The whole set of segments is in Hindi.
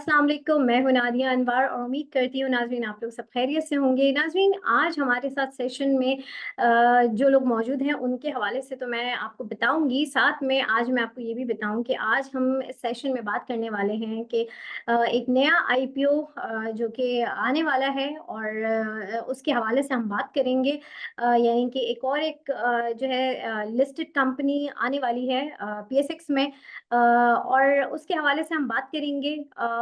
अस्सलाम वालेकुम, मैं हूं नादिया अनवर और उम्मीद करती हूँ नाज़रीन आप लोग सब खैरियत से होंगे। नाज़रीन आज हमारे साथ सेशन में जो लोग मौजूद हैं उनके हवाले से तो मैं आपको बताऊंगी, साथ में आज मैं आपको ये भी बताऊं कि आज हम इस सेशन में बात करने वाले हैं कि एक नया आईपीओ जो कि आने वाला है और उसके हवाले से हम बात करेंगे। यानी कि जो है लिस्टेड कंपनी आने वाली है पीएसएक्स में, और उसके हवाले से हम बात करेंगे।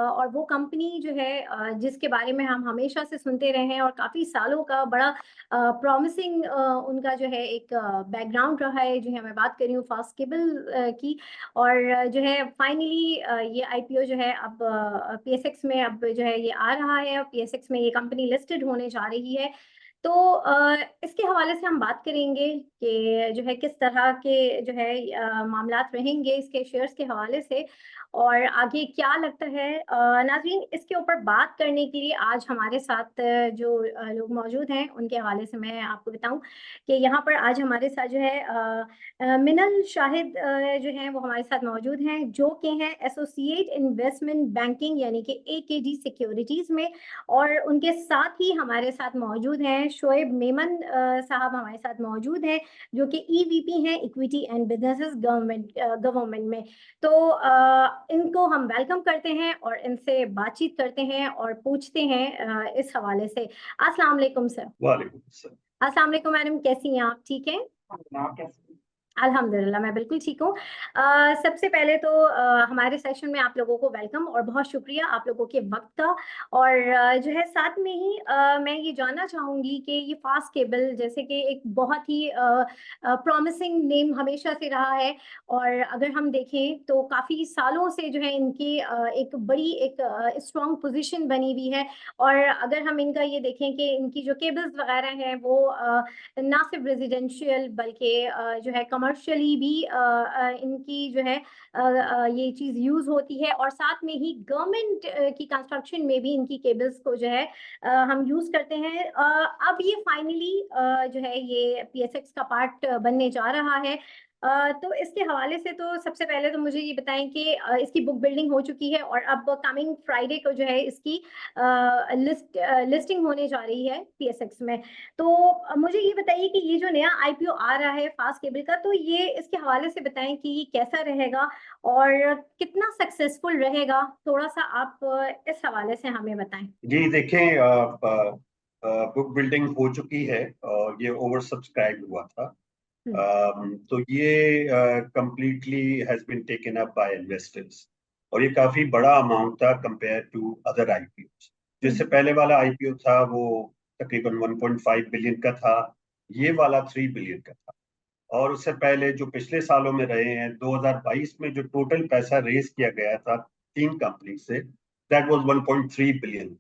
और वो कंपनी जो है जिसके बारे में हम हमेशा से सुनते रहे हैं और काफ़ी सालों का बड़ा प्रॉमिसिंग उनका जो है एक बैकग्राउंड रहा है, जो है मैं बात कर रही हूँ फास्ट केबल की। और जो है फाइनली ये आईपीओ जो है अब पीएसएक्स में अब जो है ये आ रहा है और पीएसएक्स में ये कंपनी लिस्टेड होने जा रही है। तो इसके हवाले से हम बात करेंगे कि जो है किस तरह के जो है मामलात रहेंगे इसके शेयर्स के हवाले से और आगे क्या लगता है। नाज़रीन इसके ऊपर बात करने के लिए आज हमारे साथ जो लोग मौजूद हैं उनके हवाले से मैं आपको बताऊं कि यहाँ पर आज हमारे साथ जो है मिनल शाहिद जो हैं वो हमारे साथ मौजूद हैं, जो कि हैं एसोसिएट इन्वेस्टमेंट बैंकिंग यानी कि एकेडी सिक्योरिटीज़ में। और उनके साथ ही हमारे साथ मौजूद हैं शोएब मेमन साहब हमारे साथ मौजूद हैं, जो कि ईवीपी हैं इक्विटी एंड बिजनेसेस गवर्नमेंट में। तो इनको हम वेलकम करते हैं और इनसे बातचीत करते हैं और पूछते हैं इस हवाले से। अस्सलाम वालेकुम सर। वालेकुम सलाम। अस्सलाम वालेकुम मैडम, कैसी हैं आप? ठीक हैं? आप कैसे? अल्हम्दुलिल्लाह मैं बिल्कुल ठीक हूँ। सबसे पहले तो हमारे सेशन में आप लोगों को वेलकम और बहुत शुक्रिया आप लोगों के वक्त का। और जो है साथ में ही मैं ये जानना चाहूँगी कि ये फास्ट केबल जैसे कि एक बहुत ही प्रॉमिसिंग नेम हमेशा से रहा है, और अगर हम देखें तो काफ़ी सालों से जो है इनकी एक बड़ी एक स्ट्रॉन्ग पोजीशन बनी हुई है। और अगर हम इनका ये देखें कि इनकी जो केबल्स वगैरह हैं वो ना सिर्फ रेजिडेंशियल बल्कि जो है कमर्शियली भी इनकी जो है ये चीज़ यूज़ होती है, और साथ में ही गवर्नमेंट की कंस्ट्रक्शन में भी इनकी केबल्स को जो है हम यूज़ करते हैं। अब ये फाइनली जो है ये पीएसएक्स का पार्ट बनने जा रहा है। तो इसके हवाले से तो सबसे पहले तो मुझे ये बताएं कि इसकी बुक बिल्डिंग हो चुकी है और अब कमिंग फ्राइडे को जो है इसकी लिस्टिंग होने जा रही है पीएसएक्स में। तो मुझे ये बताइए कि ये जो नया आईपीओ आ रहा है फास्ट केबल का, तो ये इसके हवाले से बताएं कि ये कैसा रहेगा और कितना सक्सेसफुल रहेगा। थोड़ा सा आप इस हवाले से हमें बताएं। जी देखें, बुक बिल्डिंग हो चुकी है और ये ओवर सब्सक्राइब हुआ था। हम्म। तो ये completely has been taken up by investors और ये काफी बड़ा अमाउंट था कंपेयर टू अदर आईपीओ। जिससे हम्म। पहले वाला आईपीओ था वो तकरीबन 1.5 बिलियन का था, ये वाला 3 बिलियन का था। और उससे पहले जो पिछले सालों में रहे हैं, 2022 में जो टोटल पैसा रेज किया गया था तीन कंपनी से, दैट वाज 1.3 बिलियन।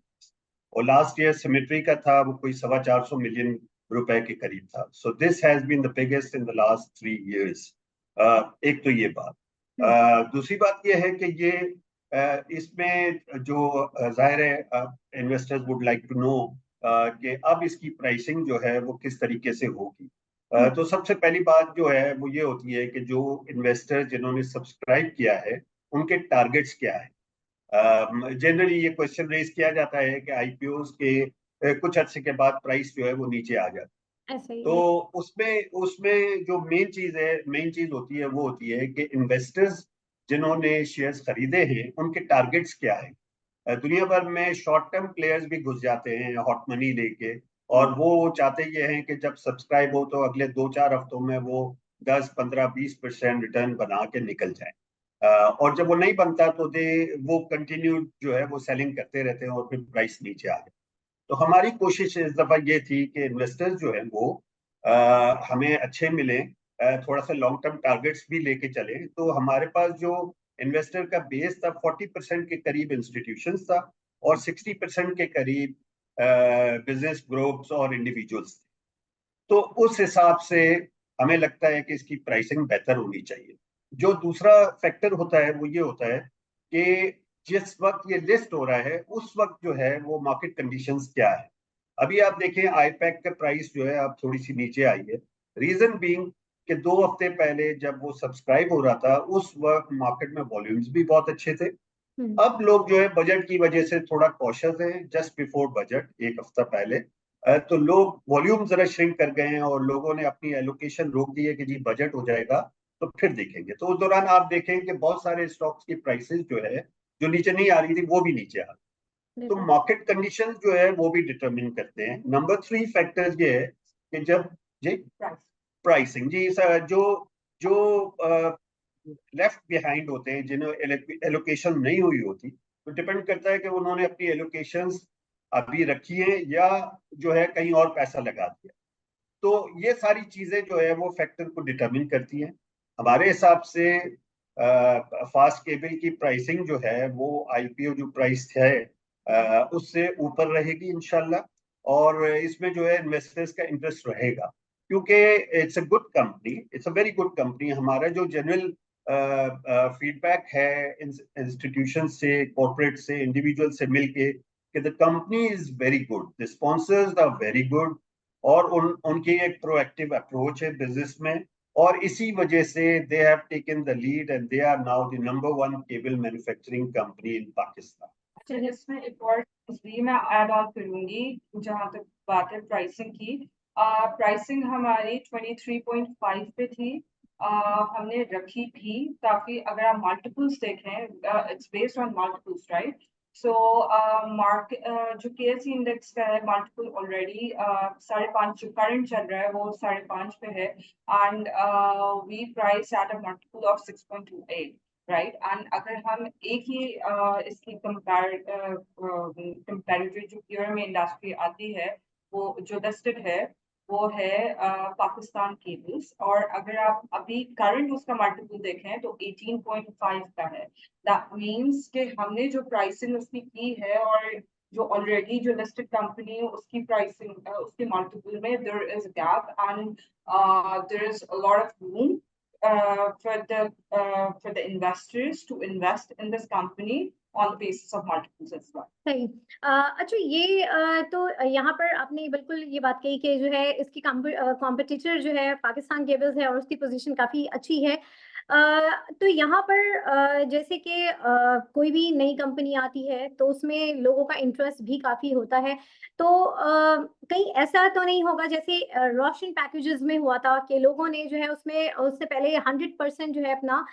और लास्ट ईयर सिमेट्री का था वो कोई 425 मिलियन रुपए के करीब था। So this has been the biggest in the last 3 years. एक तो ये बात। हम्म। दूसरी बात ये है कि ये इसमें जो जाहिर है investors would like to know कि अब इसकी प्राइसिंग जो है वो किस तरीके से होगी। हम्म। तो सबसे पहली बात जो है वो ये होती है कि जो इन्वेस्टर जिन्होंने सब्सक्राइब किया है उनके टारगेट्स क्या है। जनरली ये क्वेश्चन रेज किया जाता है कि आईपीओस के कुछ अर्से के बाद प्राइस जो है वो नीचे आ जाती ऐसा है। ही तो है। उसमें उसमें जो मेन चीज होती है वो होती है कि इन्वेस्टर्स जिन्होंने शेयर्स खरीदे हैं उनके टारगेट्स क्या है। दुनिया भर में शॉर्ट टर्म प्लेयर्स भी घुस जाते हैं हॉट मनी लेके, हम्म। और वो चाहते ये हैं कि जब सब्सक्राइब हो तो अगले 2-4 हफ्तों में वो 10-15-20% रिटर्न बना के निकल जाए। और जब वो नहीं बनता तो वो कंटिन्यू जो है वो सेलिंग करते रहते हैं और फिर प्राइस नीचे आ जाए। तो हमारी कोशिश इस दफा ये थी कि इन्वेस्टर्स जो है वो हमें अच्छे मिले, थोड़ा सा लॉन्ग टर्म टारगेट्स भी लेके चले। तो हमारे पास जो इन्वेस्टर का बेस था 40% के करीब इंस्टीट्यूशंस था और 60% के करीब बिजनेस ग्रुप्स और इंडिविजुअल्स थे। तो उस हिसाब से हमें लगता है कि इसकी प्राइसिंग बेहतर होनी चाहिए। जो दूसरा फैक्टर होता है वो ये होता है कि जिस वक्त ये लिस्ट हो रहा है उस वक्त जो है वो मार्केट कंडीशंस क्या है। अभी आप देखें आईपैक का प्राइस जो है अब थोड़ी सी नीचे आई है। रीजन बीइंग कि 2 हफ्ते पहले जब वो सब्सक्राइब हो रहा था उस वक्त मार्केट में वॉल्यूम्स भी बहुत अच्छे थे अब लोग जो है बजट की वजह से थोड़ा कॉशियस हैं, जस्ट बिफोर बजट एक हफ्ता पहले तो लोग वॉल्यूम जरा श्रिंक कर गए हैं और लोगों ने अपनी एलोकेशन रोक दी है कि जी बजट हो जाएगा तो फिर देखेंगे। तो उस दौरान आप देखें कि बहुत सारे स्टॉक्स की प्राइसेस जो है जो नीचे नहीं आ रही थी वो भी नीचे आ रही। तो बिल्कुल। मार्केट कंडीशंस जो है वो भी डिटरमिन करते हैं। नंबर 3 फैक्टर्स ये है कि जब जी प्राइसिंग जी सर, जो जो लेफ्ट बिहाइंड होते हैं जिन्हें एलोकेशन नहीं हुई होती, तो डिपेंड करता है कि उन्होंने अपनी एलोकेशंस अभी रखी है या जो है कहीं और पैसा लगा दिया। तो ये सारी चीजें जो है वो फैक्टर को डिटरमिन करती हैं। हमारे हिसाब से फास्ट केबल की प्राइसिंग जो है वो आईपीओ जो प्राइस है उससे ऊपर रहेगी इंशाल्लाह। और इसमें जो है इन्वेस्टर्स का इंटरेस्ट रहेगा क्योंकि it's a good company, it's a very good company. हमारा जो जनरल फीडबैक है इंस्टीट्यूशन से, कॉर्पोरेट से, इंडिविजुअल से मिलके कि the company is very good, the sponsors are very good और उनकी एक प्रोएक्टिव अप्रोच है बिजनेस में। और इसी वजह से they have taken the lead and they are now the number 1 cable manufacturing company in Pakistan. अच्छा, इसमें एक और चीज भी मैं ऐड ऑन करूंगी जहां तक बात है प्राइसिंग की। प्राइसिंग हमारी 23.5 पे थी। हमने रखी थी ताकि अगर आप मल्टीपल्स देखें, it's based on multiples, right? So जो केएससी इंडेक्स का है मल्टीपल ऑलरेडी 5.5 जो करंट चल रहा है वो 5.5 पे है। And we price at a multiple of 6.28, right? And अगर हम एक ही इसकी कंपैरेटिव जो प्योर में इंडस्ट्री आती है वो जो लिस्टेड है वो है पाकिस्तान केबल्स। और अगर आप अभी करंट उसका मल्टीपल देखें तो 18.5 का है। दैट मीन्स कि हमने जो प्राइसिंग उसकी की है और जो ऑलरेडी जो लिस्टेड कंपनी है उसकी प्राइसिंग उसके मल्टीपल में there is gap and there is a lot of room for the investors to invest in this company on the basis of multiples as well. सही। अच्छा, ये तो यहाँ पर आपने बिल्कुल ये बात कही कि जो है इसकी कॉम्पिटिटर जो है पाकिस्तान केबल्स है और उसकी पोजीशन काफ़ी अच्छी है। तो यहाँ पर जैसे कि कोई भी नई कंपनी आती है तो उसमें लोगों का इंटरेस्ट भी काफ़ी होता है। तो कहीं ऐसा तो नहीं होगा जैसे रोशन पैकेजेस में हुआ था कि लोगों ने जो है उसमें उससे पहले 100% जो है अपना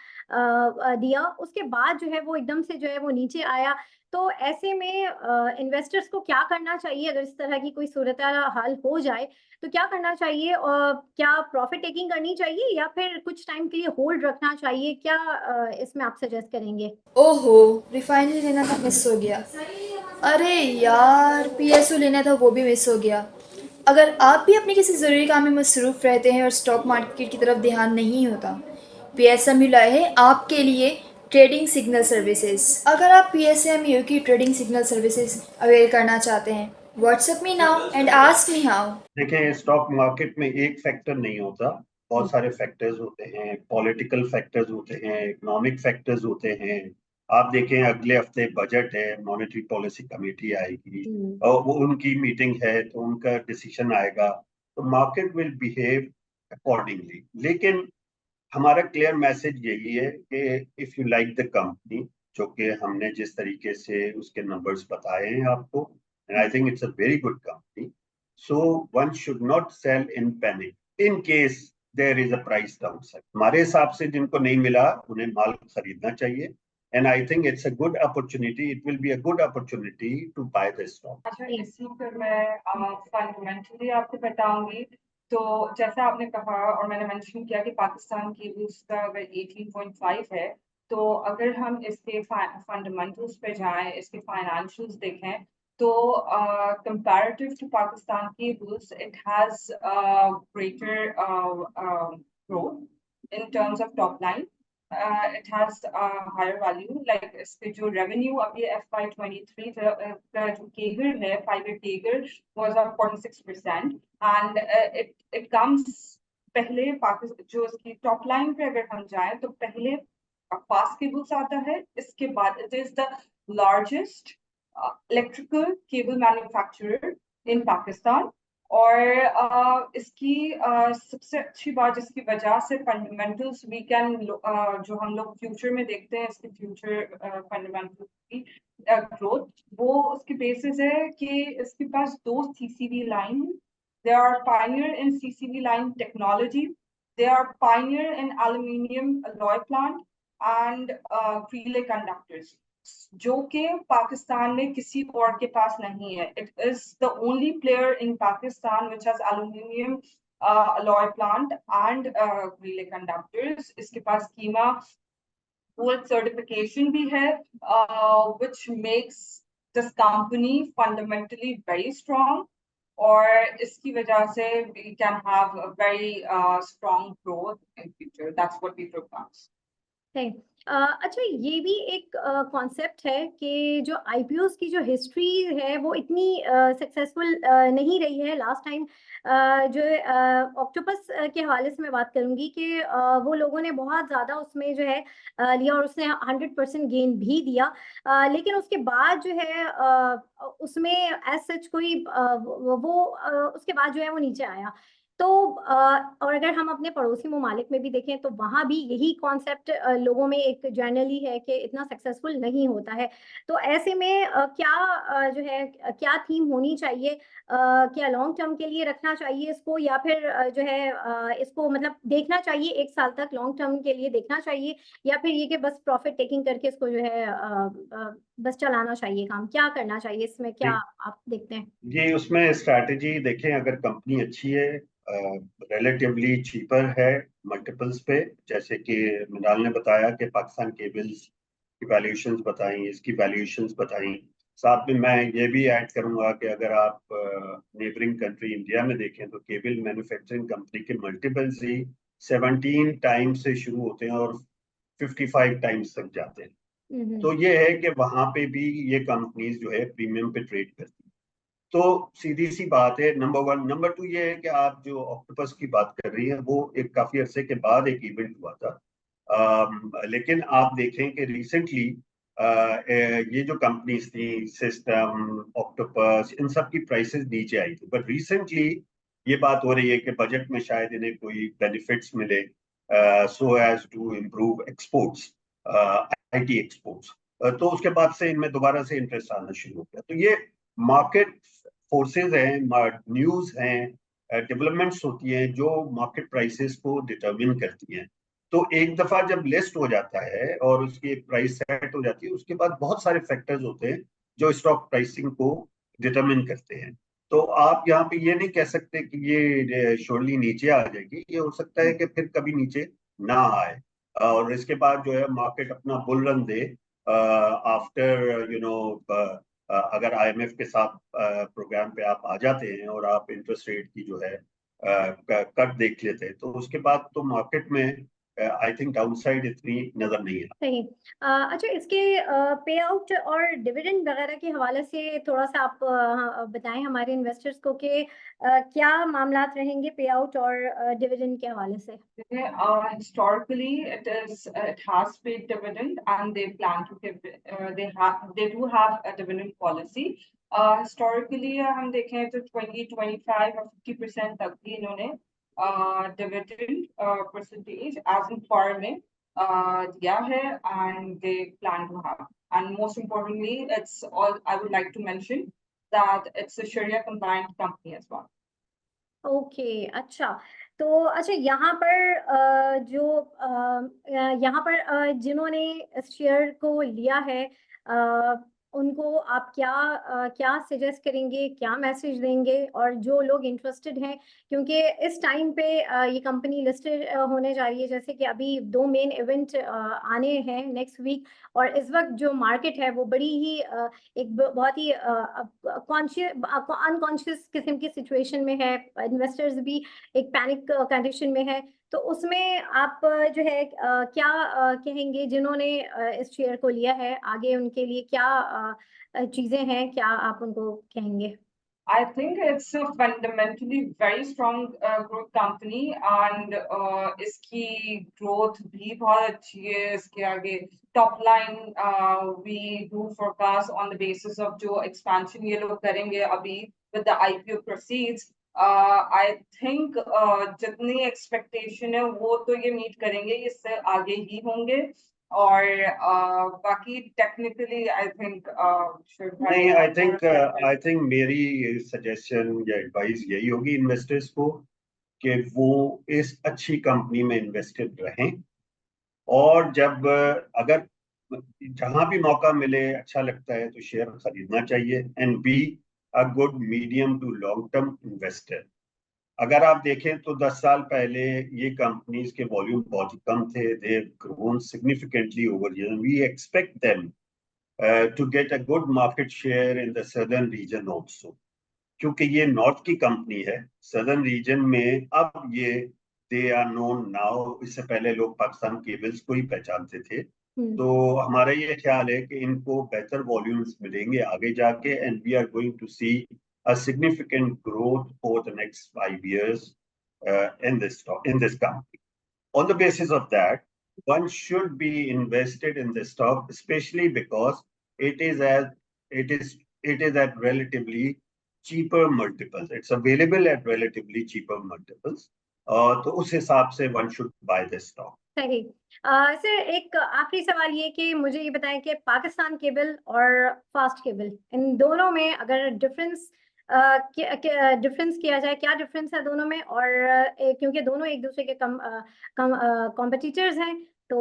दिया, उसके बाद जो है वो एकदम से जो है वो नीचे आया। तो ऐसे में इन्वेस्टर्स को क्या करना चाहिए अगर इस तरह की कोई सूरत हाल हो जाए, तो क्या करना चाहिए? और क्या प्रॉफिट टेकिंग करनी चाहिए या फिर कुछ टाइम के लिए होल्ड रखना चाहिए? क्या इसमें आप सजेस्ट करेंगे? ओहो, रिफाइनरी लेना था, मिस हो गया। अरे यार, पीएसयू लेना था, वो भी मिस हो गया। अगर आप भी अपने किसी ज़रूरी काम में मसरूफ़ रहते हैं और स्टॉक मार्केट की तरफ ध्यान नहीं होता, पीएसएमयू लाए है आपके लिए ट्रेडिंग सिग्नल सर्विसेज। अगर आप पीएसएमयू की ट्रेडिंग सिग्नल सर्विसेज अवेल करना चाहते हैं, WhatsApp me now and ask me how. देखिए, स्टॉक मार्केट में एक फैक्टर नहीं होता, बहुत सारे फैक्टर्स होते हैं। पॉलिटिकल फैक्टर्स होते हैं, इकोनॉमिक फैक्टर्स होते हैं। आप देखें अगले हफ्ते बजट है, मॉनेटरी पॉलिसी कमेटी आएगी और वो उनकी मीटिंग है तो उनका डिसीजन आएगा, तो मार्केट विल बिहेव अकॉर्डिंगली। लेकिन हमारा क्लियर मैसेज यही है कि if you like the company, जो कि हमने जिस तरीके से उसके नंबर्स बताए हैं आपको, and I think it's a very good company, so one should not sell in panic in case there is a price downside. हमारे हिसाब से जिनको नहीं मिला उन्हें माल खरीदना चाहिए and I think it's a good opportunity, it will be a good opportunity to buy the stock. अच्छा, इसी पर मैं फंडामेंटली आपको बताऊंगी। तो जैसा आपने कहा और मैंने मेंशन किया कि पाकिस्तान केबल्स का अगर 18.5 है, तो अगर हम इसके फंडामेंटल्स पे जाएं, इसके फाइनेंशियल्स देखें, तो comparative to Pakistan cables it has greater growth in terms of top line. It has a higher value, like इसके जो revenue अभी FY23 का जो CAGR है, 5-year CAGR was of 46%, and it comes पहले पाकिस्तान जो इसकी टॉप लाइन पे अगर हम जाएं तो पहले फास्ट केबल्स आता है, इसके बाद it is the largest electrical cable manufacturer in Pakistan, और इसकी सबसे अच्छी बात जिसकी वजह से फंडामेंटल्स वी कैन जो हम लोग फ्यूचर में देखते हैं इसके फ्यूचर फंडामेंटल्स की ग्रोथ, वो उसकी बेसिस है कि इसके पास 2 CCV line, they are pioneer in CCV line technology, they are pioneer in aluminium alloy plant and relay conductors, जो कि पाकिस्तान में किसी और के पास नहीं है. It is the only player in Pakistan which has aluminium alloy plant and relay conductors. इसके पास कीमा गोल्ड सर्टिफिकेशन भी है, which makes this company fundamentally very strong. और इसकी वजह से we can have a very strong growth in future. That's what we forecast. अच्छा, ये भी एक कॉन्सेप्ट है कि जो आईपीओस की जो हिस्ट्री है वो इतनी सक्सेसफुल नहीं रही है लास्ट टाइम. जो ऑक्टोपस के हवाले से मैं बात करूंगी कि वो लोगों ने बहुत ज़्यादा उसमें जो है लिया और उसने 100% गेन भी दिया, लेकिन उसके बाद जो है उसमें एज सच कोई उसके बाद जो है वो नीचे आया. तो और अगर हम अपने पड़ोसी ममालिक में भी देखें तो वहाँ भी यही कॉन्सेप्ट लोगों में एक जनरली है कि इतना सक्सेसफुल नहीं होता है. तो ऐसे में क्या जो है क्या थीम होनी चाहिए, क्या लॉन्ग टर्म के लिए रखना चाहिए इसको, या फिर जो है इसको मतलब देखना चाहिए 1 साल तक लॉन्ग टर्म के लिए देखना चाहिए, या फिर ये कि बस प्रॉफिट टेकिंग करके इसको जो है बस चलाना चाहिए काम, क्या करना चाहिए इसमें, क्या आप देखते हैं? जी, उसमें स्ट्रैटेजी देखें, अगर कंपनी अच्छी है, रिलेटिवली चीपर है मल्टीपल्स पे, जैसे कि मिनाल ने बताया कि पाकिस्तान केबल्स की वैल्यूएशंस बताई, इसकी वैल्यूएशंस बताई. साथ में मैं ये भी ऐड करूंगा कि अगर आप नेबरिंग कंट्री इंडिया में देखें तो केबल मैन्युफैक्चरिंग कंपनी के मल्टीपल्स ही 17 टाइम्स से शुरू होते हैं और 55 टाइम्स तक जाते हैं. तो ये है कि वहां पे भी ये कंपनीज जो है प्रीमियम पे ट्रेड करती हैं. तो सीधी सी बात है, नंबर 1. नंबर 2 ये है कि आप जो ऑक्टोपस की बात कर रही हैं वो एक काफी अरसे के बाद एक इवेंट हुआ था. लेकिन आप देखें कि रिसेंटली ये जो कंपनीज थी, सिस्टम, ऑक्टोपस, इन सब की प्राइसेस नीचे आई थी. बट रिसेंटली ये बात हो रही है कि बजट में शायद इन्हें कोई बेनिफिट्स मिले so as to improve exports, IT exports. तो उसके बाद से इनमें दोबारा से इंटरेस्ट आना शुरू हो गया. तो ये मार्केट फोर्सेस हैं, न्यूज हैं, डेवलपमेंट्स होती हैं जो मार्केट प्राइसेस को डिटरमिन करती हैं. तो एक दफा जब लिस्ट हो जाता है और उसकी प्राइस सेट हो जाती है, उसके बाद बहुत सारे फैक्टर्स होते हैं जो स्टॉक प्राइसिंग को डिटरमिन करते हैं. तो आप यहाँ पे ये नहीं कह सकते कि ये श्योरली नीचे आ जाएगी. ये हो सकता है कि फिर कभी नीचे ना आए और इसके बाद जो है मार्केट अपना बुल रन दे आफ्टर अगर IMF के साथ प्रोग्राम पे आप आ जाते हैं और आप इंटरेस्ट रेट की जो है कट देख लेते हैं, तो उसके बाद तो मार्केट में आई थिंक डाउनसाइड इतनी नजर नहीं है. सही. अच्छा, इसके पे आउट और डिविडेंड वगैरह के हवाले से थोड़ा सा आप बताएं हमारे इन्वेस्टर्स को कि क्या मामलात रहेंगे पे आउट और डिविडेंड के हवाले से. Historically, it has paid dividend, and they plan to give. They do have a dividend policy. Historically, हम देखें तो 20, 25 और 50% तक भी इन्होंने dividend percentage as in par में दिया है, and they plan to have. And most importantly, it's all. I would like to mention that it's a Sharia compliant company as well. Okay, अच्छा. तो अच्छा, यहाँ पर यहाँ पर जिन्होंने इस शेयर को लिया है उनको आप क्या सजेस्ट करेंगे, क्या मैसेज देंगे, और जो लोग इंटरेस्टेड हैं क्योंकि इस टाइम पे ये कंपनी लिस्टेड होने जा रही है, जैसे कि अभी 2 मेन इवेंट आने हैं नेक्स्ट वीक, और इस वक्त जो मार्केट है वो बड़ी ही एक बहुत ही अनकॉन्शियस किस्म की सिचुएशन में है, इन्वेस्टर्स भी एक पैनिक कंडीशन में है. तो उसमें आप जो है क्या कहेंगे जिन्होंने इस शेयर को लिया है, आगे उनके लिए क्या चीजें हैं, क्या आप उनको कहेंगे? I think it's a fundamentally very strong growth company, and इसकी growth भी बहुत अच्छी है. इसके आगे top line we do forecast on the basis of जो expansion ये लोग करेंगे अभी with the IPO proceeds. I think जितनी एक्सपेक्टेशन है वो तो ये मीट करेंगे, इससे आगे ही होंगे। और बाकी टेक्निकली आई थिंक नहीं, आई थिंक मेरी सजेशन या एडवाइस यही होगी इन्वेस्टर्स को कि वो इस अच्छी कंपनी में इन्वेस्टेड रहें, और जब अगर जहां भी मौका मिले अच्छा लगता है तो शेयर खरीदना चाहिए, and be a good medium to long term investor. अगर आप देखें तो 10 साल पहले ये कंपनीज के वॉल्यूम बहुत ही कम थे, they have grown significantly over year, we expect them to get a good market share in the southern region also, क्योंकि ये नॉर्थ की कंपनी है। सदर्न रीजन में अब ये दे आर नोन नाउ, इससे पहले लोग पाकिस्तान केबल्स को ही पहचानते थे। तो हमारा ये ख्याल है कि इनको बेहतर वॉल्यूम्स मिलेंगे आगे जाके, and we are going to see a significant growth over the next 5 years in this company. On the basis of that, one should be invested in the stock, especially because it is at relatively cheaper multiples. It's available at relatively cheaper multiples. तो उस हिसाब से one should buy this stock. सही। सर एक आखिरी सवाल ये कि मुझे ये बताएं कि पाकिस्तान केबल और फास्ट केबल, इन दोनों में अगर डिफरेंस डिफरेंस किया जाए, क्या डिफरेंस है दोनों में? और क्योंकि दोनों एक दूसरे के कॉम्पिटिटर्स हैं, तो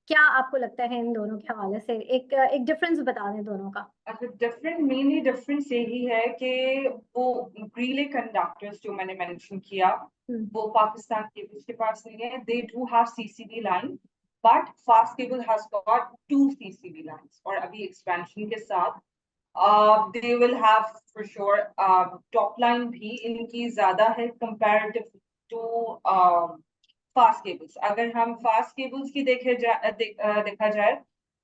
क्या आपको लगता है इन दोनों के हवाले से एक डिफरेंस बता दें दोनों का। अच्छा, मेनली डिफरेंस यही है कि वो रिले कंडक्टर्स जो मैंने मेंशन किया वो पाकिस्तान केबल्स के पास नहीं है। They do have CCB line, but fast cable has got 2 CCB lines, और अभी एक्सपेंशन के साथ they will have for sure top line भी इनकी ज्यादा है comparative to fast cables। अगर हम fast cables की देखा जाए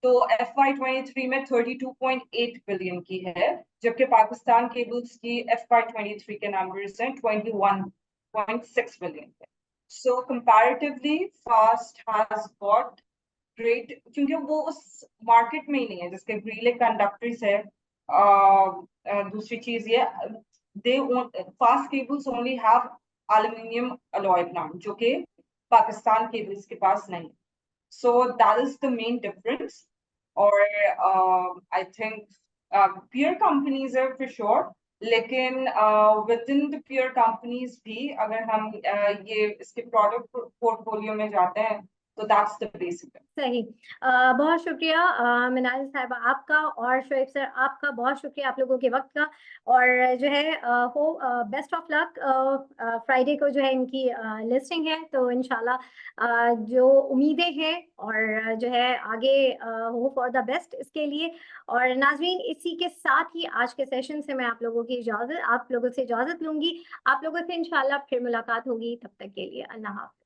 तो FY23 में 32.8 बिलियन की है, जबकि पाकिस्तान केबल्स की FY23 के नंबर्स हैं 21.6 बिलियन के। So comparatively fast has got great, क्योंकि वो उस मार्केट में ही नहीं है जिसके रिले कंडक्टर्स है। दूसरी चीज ये, fast cables only have aluminium alloy plant, जो कि पाकिस्तान केबल्स के पास नहीं। So that is the main difference. और आई थिंक peer कंपनीज है फॉर श्योर, लेकिन with in the peer companies भी अगर हम ये इसके प्रोडक्ट पोर्टफोलियो में जाते हैं तो दैट्स द बेसिक। सही। बहुत शुक्रिया मिनाल साहिबा आपका, और शोएब सर आपका बहुत शुक्रिया आप लोगों के वक्त का। और जो है हो बेस्ट ऑफ लक। फ्राइडे को जो है इनकी लिस्टिंग है, तो इंशाल्लाह जो उम्मीदें हैं और जो है आगे हो फॉर द बेस्ट इसके लिए। और नाज़रीन, इसी के साथ ही आज के सेशन से मैं आप लोगों से इजाज़त लूंगी। आप लोगों से इंशाल्लाह फिर मुलाकात होगी, तब तक के लिए अल्लाह हाफ़िज़।